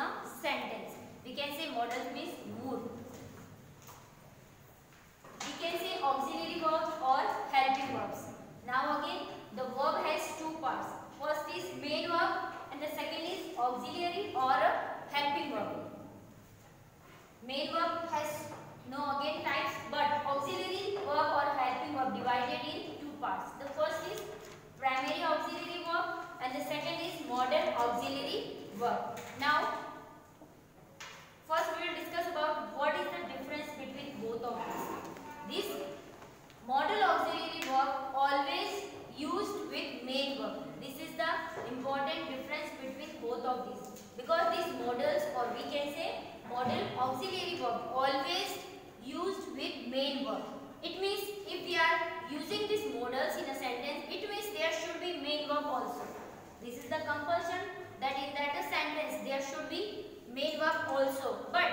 a sentence. We can say models means mood. We can say auxiliary verbs or helping verbs. Now again, the verb has two parts. First is main verb and the second is auxiliary or helping verb. Main verb has no again types, but auxiliary verb or helping verb divided in two parts. The first is primary auxiliary verb and the second is modal auxiliary verb. Now, first we will discuss about what is the difference between both of these. This modal auxiliary verb always used with main verb. This is the important difference between both of these, because these modals, or we can say modal auxiliary verb, always used with main verb. It means if we are using these modals in a sentence, it means there should be main verb also. This is the compulsion, that in that sentence there should be main verb also. But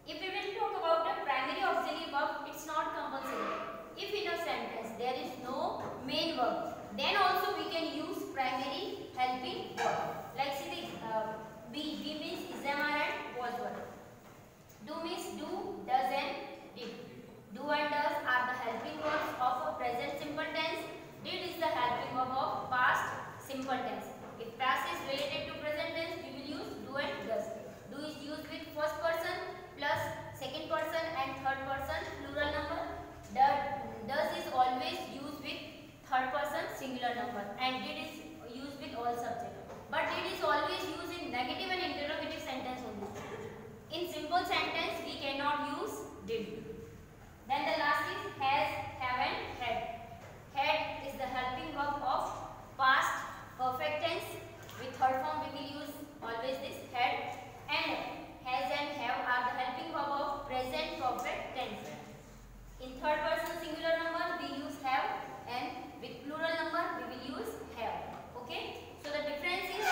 if we will talk about the primary auxiliary verb, it's not compulsory. If in a sentence there is no main verb, then also we can use primary helping verb. Like see this, be means is, am, are and was, were. Do means do, does and did. Do and does are the helping verbs of a present simple tense. Did is the helping verb of past simple tense. If past is related to present tense, we will use do and does. Do is used with first person plus second person and third person plural number. Does is always used with third person singular number, and did is used with all subject. But did is always used in negative and interrogative sentence only. In simple sentence we cannot use did. Then the last is has, have and had. Had is the helping verb of past perfect tense. With third form we will use always this had, and has and have are the helping verb of present perfect tense. In third person singular number we use have, and with plural number we will use have. Okay? So the difference is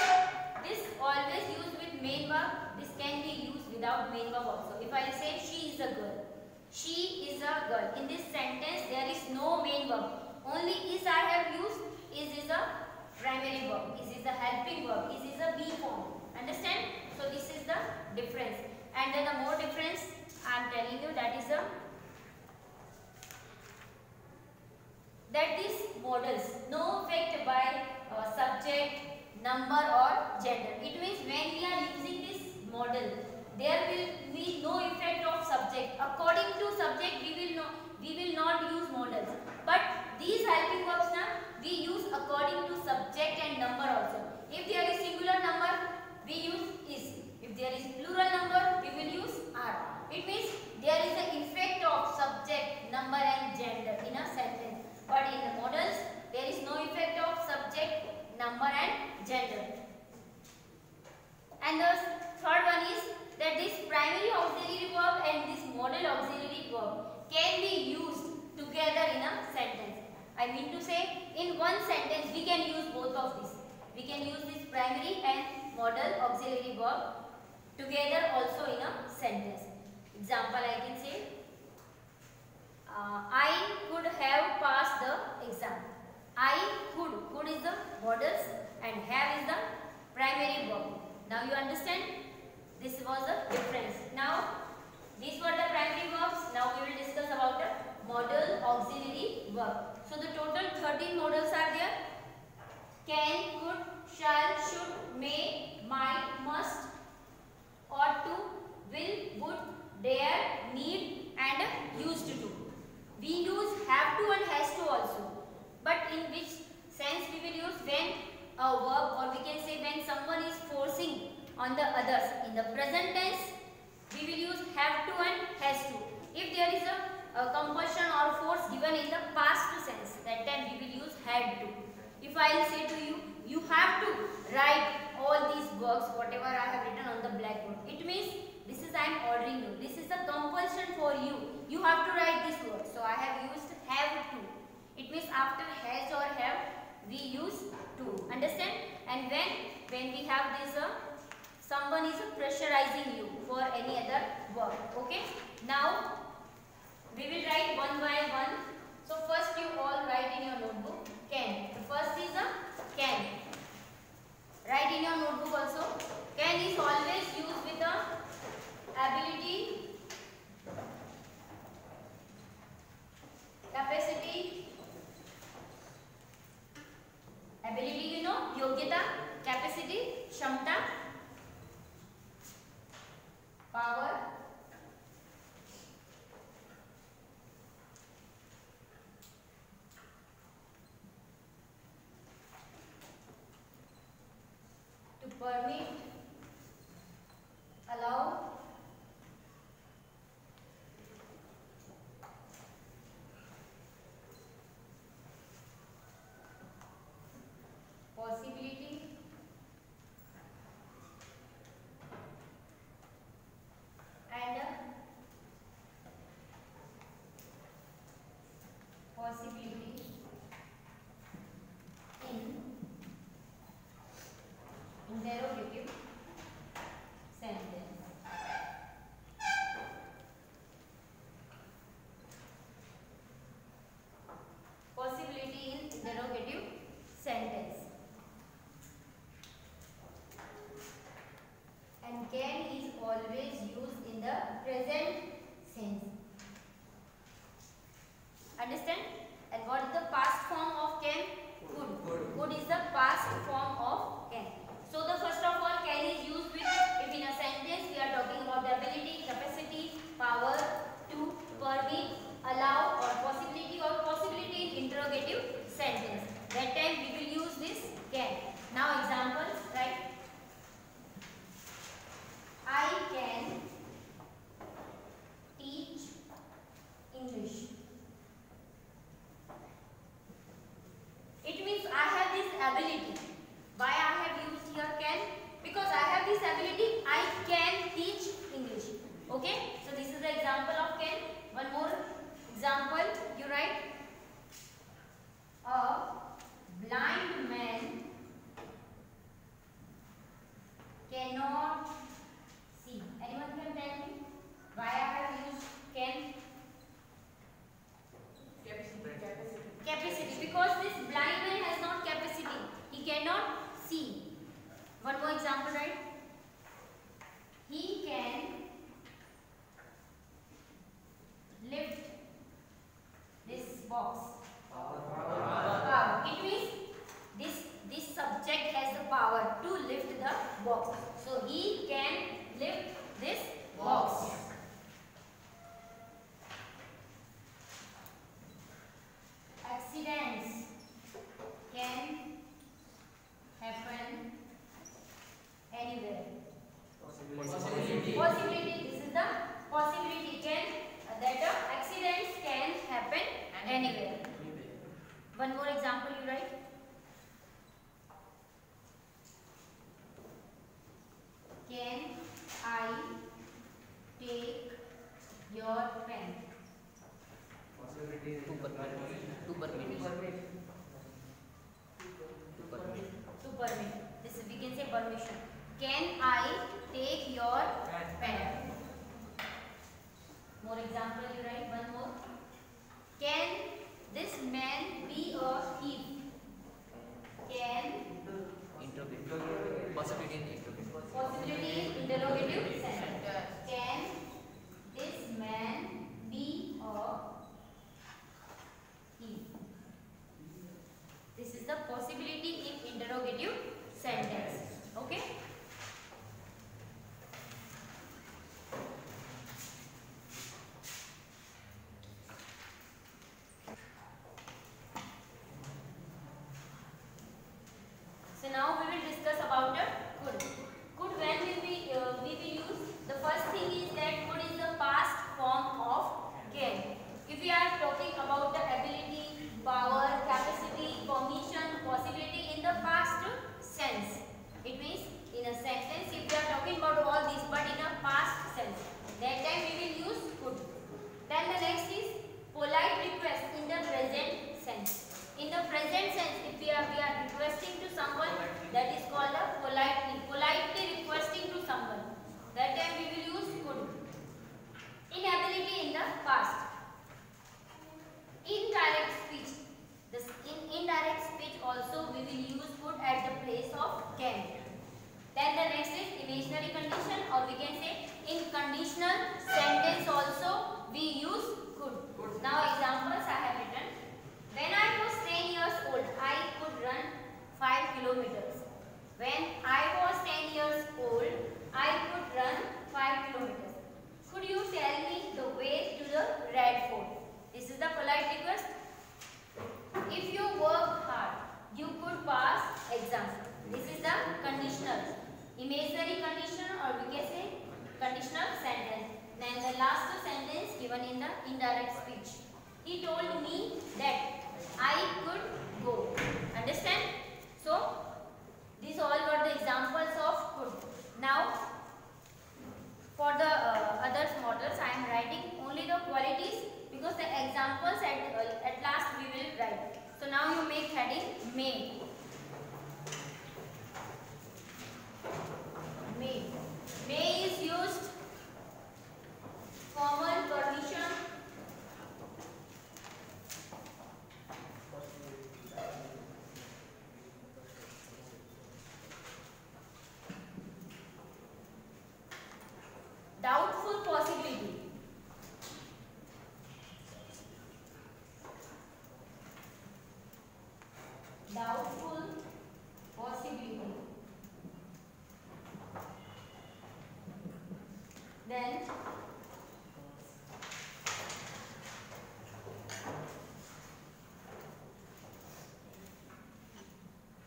this always used with main verb, this can be used without main verb also. If I say she is a girl, she is a girl. In this sentence there is no main verb. Only is I have used. Is a primary verb. Is a helping verb. Is a be form. Understand? So this is the difference. And then the more difference I am telling you, that is that these models no effect by subject, number or gender. It means when we are using this model, there will be no effect of subject. According to subject we will not use models. But these helping verbs now we use according to subject and number also. If there is singular number we use is. If there is plural number we will use are. It means there is an effect of subject, number and gender in a sentence. But in the models there is no effect of subject, number and gender. And the third one is that this primary auxiliary verb and this modal auxiliary verb can be used together in a sentence. I mean to say, in one sentence we can use both of these. We can use this primary and modal auxiliary verb together also in a sentence. Example I can say, I could have passed the exam. I could is the modals and have is the primary verb. Now you understand? This was the difference. Now these were the primary verbs. Now we will discuss about the modal auxiliary verb. So the total 13 modals are there. Can, could, shall, should, may, might, must, ought to, will, would, dare, need and used to. We use have to and has to also. But in which sense we will use? When a verb, or we can say when someone is forcing on the others. In the present tense we will use have to and has to. If there is a compulsion or force given in the past sense, that time we will use had to. If I will say to you, you have to write all these works whatever I have written on the blackboard, it means this is I am ordering you. This is a compulsion for you. You have to write this word. So I have used have to. It means after has or have we use to. Understand? And when we have this someone is pressurizing you for any other work. Okay? Now we will write one by one. So first you all write in your notebook can. The first is a can. Write in your notebook also. Can is always ability, capacity, ability you know योग्यता, capacity क्षमता, power, to permit, allow, possibility, and possibility in interrogative sentence. Possibility in interrogative sentence. And can is always used in the present sense. Understand? And what is the past form of can? Could. Could is the past form of can. So the first of all, can is used with if in a sentence we are talking about the ability, capacity, power to permit, allow, or possibility in interrogative sentence. That time we will use this can. Now examples, right? I can teach English. It means I have this ability. Why I have used here can? Because I have this ability, I can teach English. Okay? So this is the example of can. One more example, you write. A blind man cannot see. Anyone can tell me why I have used can? Capacity. Because this blind man has not capacity. He cannot see. One more example, right? He can lift this box. Power. It means this subject has the power to lift the box. So he can lift this box. Accidents can happen anywhere. Possibility. This is the possibility can that accidents can happen anywhere. One more example you write. Can I take your pen? To permit. This we can say permission. Can I take your pen? More example you write. One more. Can this man be a thief? Can possibility in interrogative sentence. Can this man be a thief? This is the possibility in interrogative sentence. Okay? So now we will discuss about the could. Could when we will use, the first thing is that could is the past form of can. If we are talking about the ability, power, capacity, permission, possibility in the past sense, it means in a sentence if we are talking about all these but in a past sense, that time we will use could. Then the next is polite request in the present sense. In the present sense, if we are requesting to someone, that is called a politely requesting to someone. That time we will use could. Inability in the past. Indirect speech. In indirect speech also we will use could at the place of can. Then the next is imaginary condition, or we can say in conditional sentence also we use could. Now examples I have written. When I was 10 years old, I could run 5 kilometers. When I was 10 years old, I could run 5 kilometers. Could you tell me the way to the Red Fort? This is the polite request. If you work hard, you could pass exam. This is the conditional, imaginary conditional, or we can say conditional sentence. Then the last sentence given in the indirect speech. He told me that I could go. Understand? So these all were the examples of could. Now for the others models I am writing only the qualities, because the examples at last we will write. So now you make heading may. May. May is used formal permission, doubtful possibility, doubtful possibility, then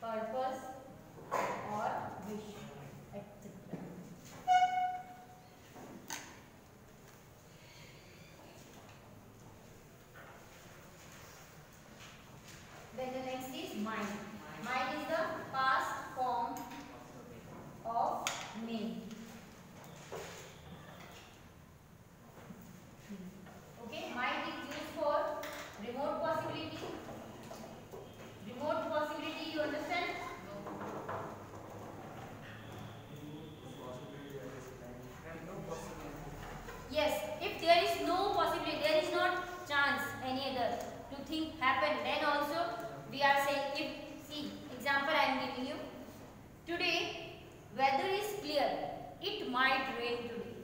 purpose or wish, etc. Then the next is might. Might is the past form of may. Okay, might is used for remote possibility. Remote possibility, you understand? Yes, if there is no possibility, there is not chance any other to think happen, then also we are saying, if, see, example I am giving you. Today, weather is clear. It might rain today.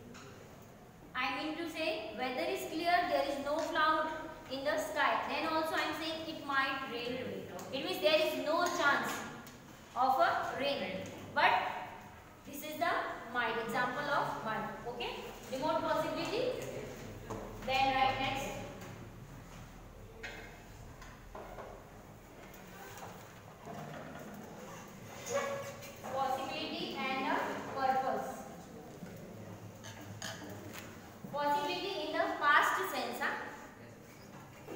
I mean to say, weather is clear, there is no cloud in the sky. Then also I am saying it might rain today. It means there is no chance of a rain. But this is the might, example of might. Okay? Remote possibility. Then right next. Possibility and a purpose. Possibility in the past sense.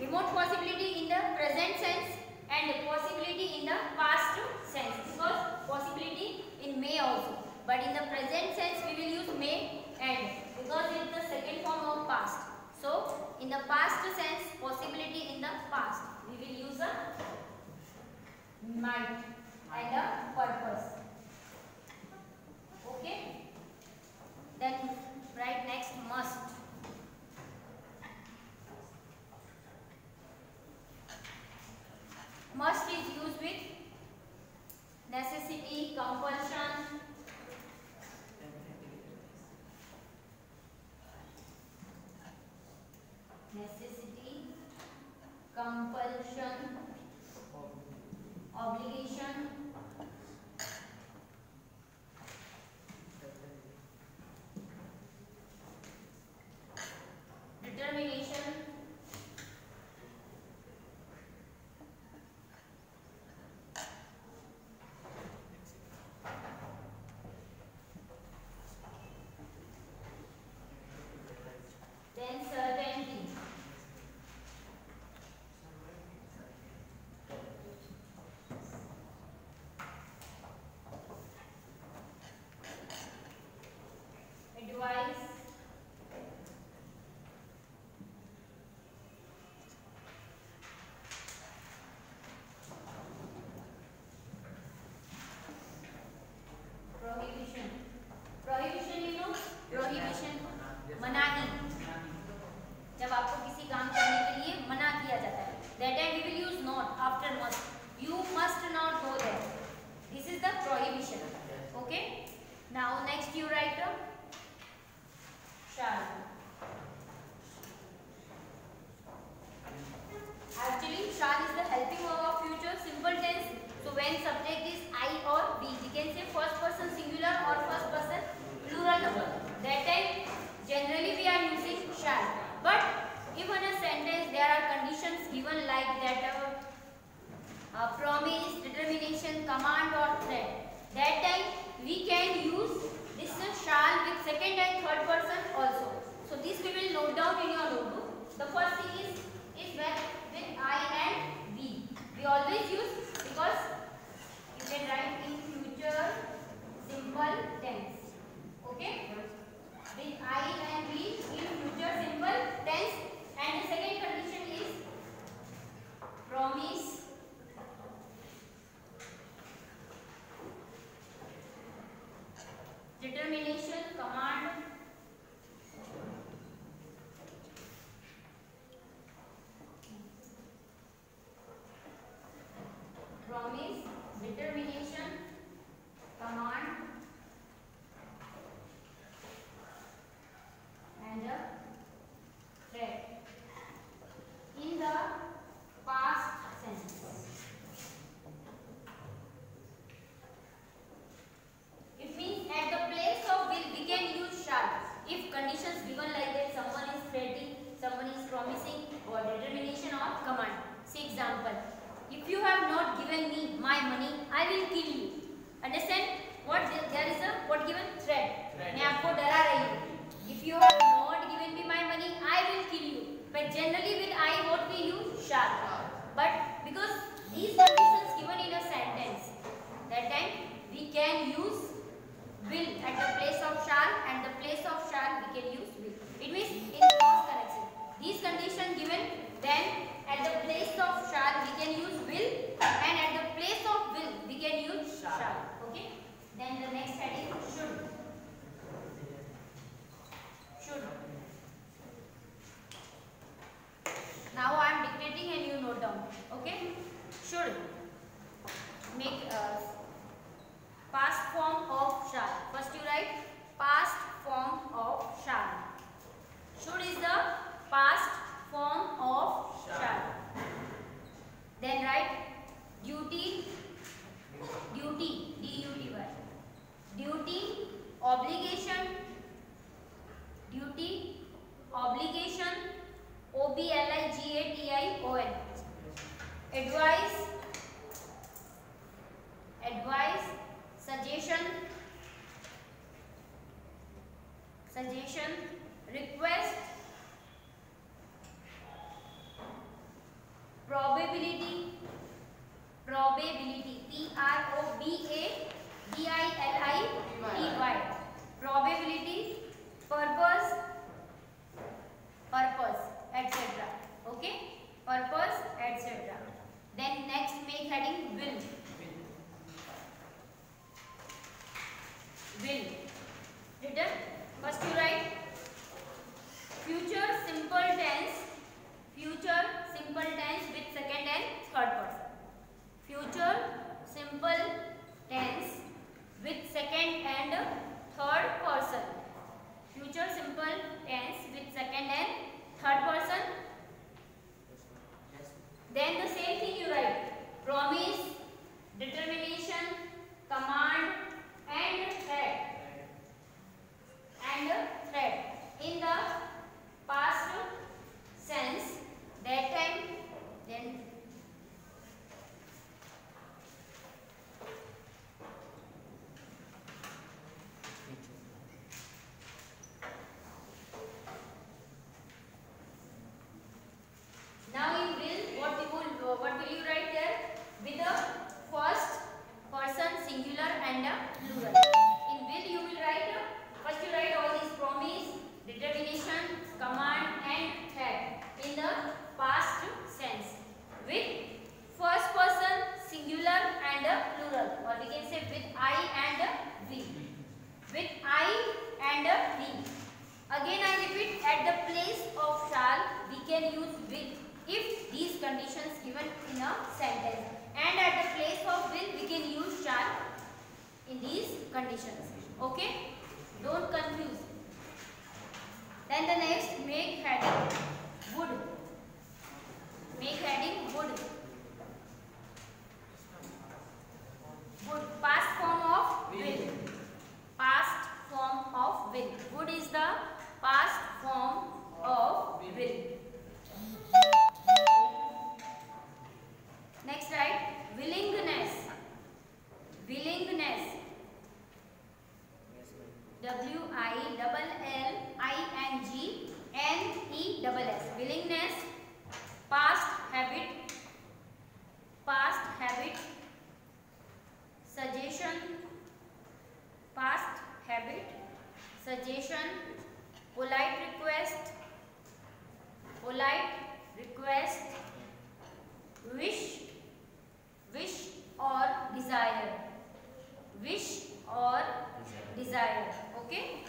Remote possibility in the present sense and possibility in the past sense. Because possibility in may also. But in the present sense we will use may and, because it is the second form of past. So in the past sense, possibility in the past, we will use a might and a purpose. Okay. Then write next must. Must is used with necessity, compulsion, compulsion, obligation, the first thing is with I and we. We always use because you can write in future simple tense. Okay? With I and we in future simple tense. And the second condition is promise, determination, command, promise, determination, command, and threat in the past tense. It means at the place of will we can use shall. If conditions given like that, someone is threatening, someone is promising, or determination or command. See example. If you have not given me my money, I will kill you. Understand? What there is a what given threat. मैं आपको डरा रही हूँ. If you have not given me my money, I will kill you. But generally with I what we use shall. But because these conditions given in a sentence, that time we can use will at the place of shall, and the place of shall we can use will. It means in cross connection. These conditions given, then at the place of shall we can use will, and at the place of will we can use shall. Okay. Then the next heading should. Should. Now I am dictating and you note down. Okay. Should. Make past form of shall. First you write past form of shall. Should is the past form of shall. Then write duty, duty, D-U-T-Y. Duty, obligation, duty, obligation, O-B-L-I-G-A-T-I-O-N. Advice, advice, suggestion, suggestion, request, probability, probability, P-R-O-B-A-B-I-L-I-T-Y, probability, purpose, purpose, etc. Okay, purpose, etc. Then next make heading will. Will. Written. First you write future simple tense. Future simple tense with second and third person. Future simple tense with second and third person. Future simple tense with second and third person. Then the same thing you write. Promise, determination, command, and threat. And threat. In the past sense, that time, then now in will, what will you write there? With the first person singular and plural. In will you will write first you write all these promise, determination, command, and threat in the past sense with first person singular and plural, or we can say with I and we. With I and we. Again I repeat, at the place of shall we can use will if these conditions given in a sentence, and at the place of will we can use shall in these conditions. Okay, don't confuse. Then the next, make heading would. Make heading would. Would, past form of will. Past form of will. Would is the past form of will. Next write willingness. Willingness. W-I-L-L-I-N-G-N-E-S-S. Willingness. habit, past habit, suggestion, past habit, suggestion, polite request, wish, or desire, wish or desire. Okay.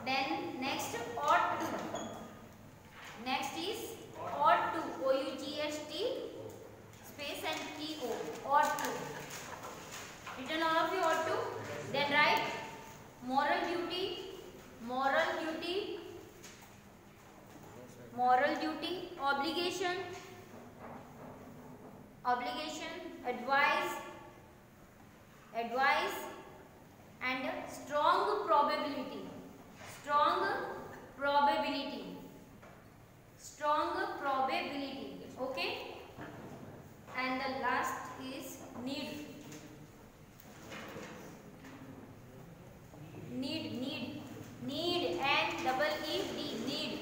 Then next ought to. Next is ought to. OUGHT space and TO. Ought to. Written all of you ought to. Then write moral duty, obligation, advice, and strong probability. Okay. And the last is need. And double ED, need.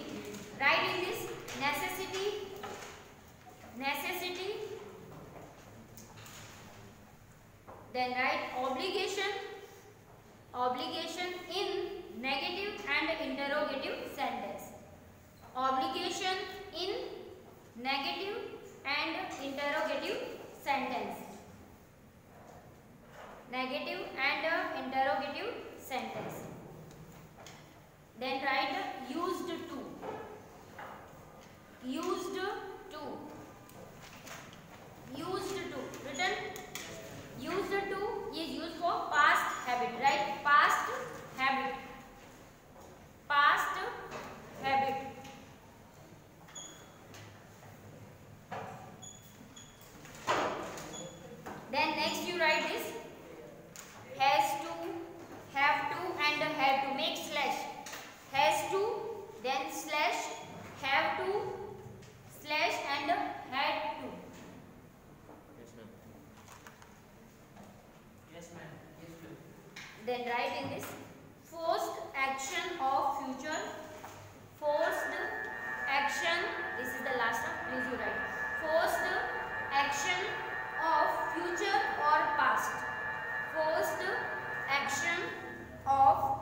Write in this necessity, then write obligation in negative and interrogative sentence. Obligation in negative and interrogative sentence. Then write used to. Written used to is used for past habit, right? Past habit. Then next you write this has to, have to, and had to. Make slash. Has to, then slash, have to, slash, and had to. Yes, ma'am. Yes, ma'am. Then write in this forced action of future. This is the last one. Please you write forced action of future or past. Forced action of